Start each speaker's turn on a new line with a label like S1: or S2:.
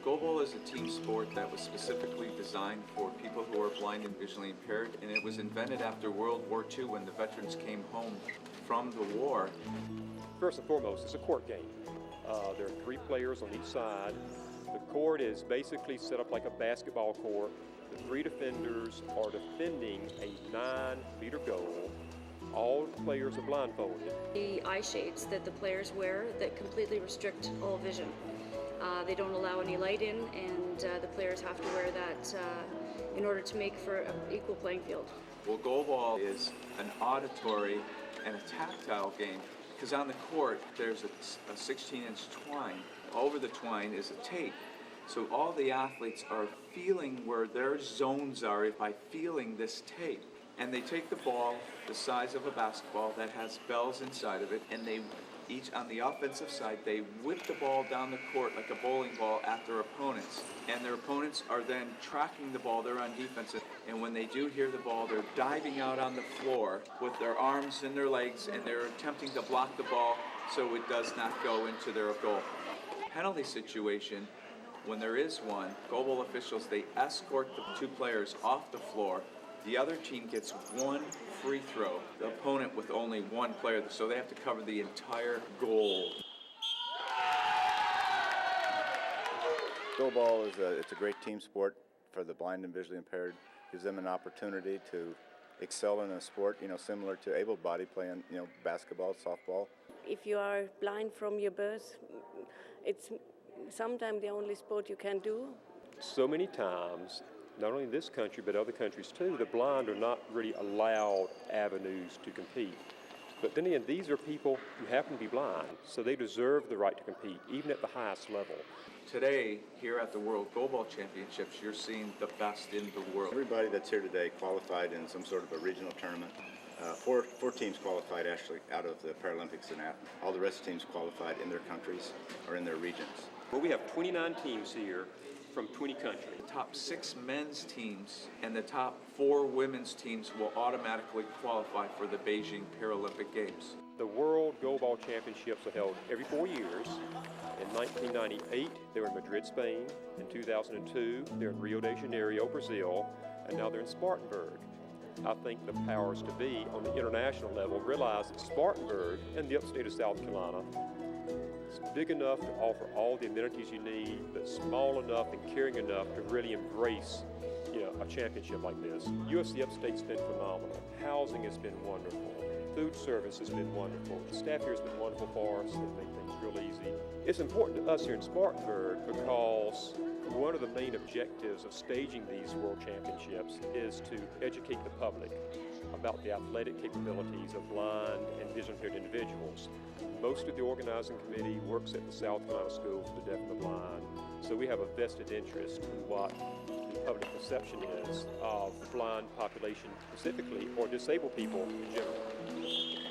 S1: Goalball is a team sport that was specifically designed for people who are blind and visually impaired, and it was invented after World War II when the veterans came home from the war.
S2: First and foremost, it's a court game. There are 3 players on each side. The court is basically set up like a basketball court. The 3 defenders are defending a 9-meter goal. All players are blindfolded.
S3: The eye shades that the players wear that completely restrict all vision. They don't allow any light in, and the players have to wear that in order to make for an equal playing field.
S1: Well, Goalball is an auditory and a tactile game because on the court there's a 16-inch twine. Over the twine is a tape. So all the athletes are feeling where their zones are by feeling this tape. And they take the ball the size of a basketball that has bells inside of it, and they each on the offensive side, they whip the ball down the court like a bowling ball at their opponents. And their opponents are then tracking the ball, they're on defense. And when they do hear the ball, they're diving out on the floor with their arms and their legs, and they're attempting to block the ball so it does not go into their goal. Penalty situation, when there is one, Goalball officials, they escort the 2 players off the floor. The other team gets 1 free throw, the opponent with only 1 player, so they have to cover the entire goal.
S4: Goalball it's a great team sport for the blind and visually impaired. Gives them an opportunity to excel in a sport, similar to able-bodied playing, basketball, softball.
S5: If you are blind from your birth, it's sometimes the only sport you can do.
S2: So many times, not only in this country but other countries too, the blind are not really allowed avenues to compete. But then again, these are people who happen to be blind, so they deserve the right to compete, even at the highest level.
S1: Today, here at the World Goalball Championships, you're seeing the best in the world.
S4: Everybody that's here today qualified in some sort of a regional tournament. 4 teams qualified actually out of the Paralympics and all the rest of the teams qualified in their countries or in their regions.
S2: Well, we have 29 teams here from 20 countries.
S1: The top 6 men's teams and the top 4 women's teams will automatically qualify for the Beijing Paralympic Games.
S2: The World Goalball Championships are held every 4 years. In 1998, they were in Madrid, Spain. In 2002, they're in Rio de Janeiro, Brazil. And now they're in Spartanburg. I think the powers to be on the international level realize that Spartanburg and the upstate of South Carolina is big enough to offer all the amenities you need, but small enough and caring enough to really embrace a championship like this. UFC Upstate's been phenomenal. Housing has been wonderful. Food service has been wonderful. The staff here has been wonderful for us. They make things real easy. It's important to us here in Spartanburg because one of the main objectives of staging these World Championships is to educate the public about the athletic capabilities of blind and vision-impaired individuals. Most of the organizing committee works at the South Carolina School for the Deaf and the Blind, so we have a vested interest in what the public perception is of the blind population specifically, or disabled people in general.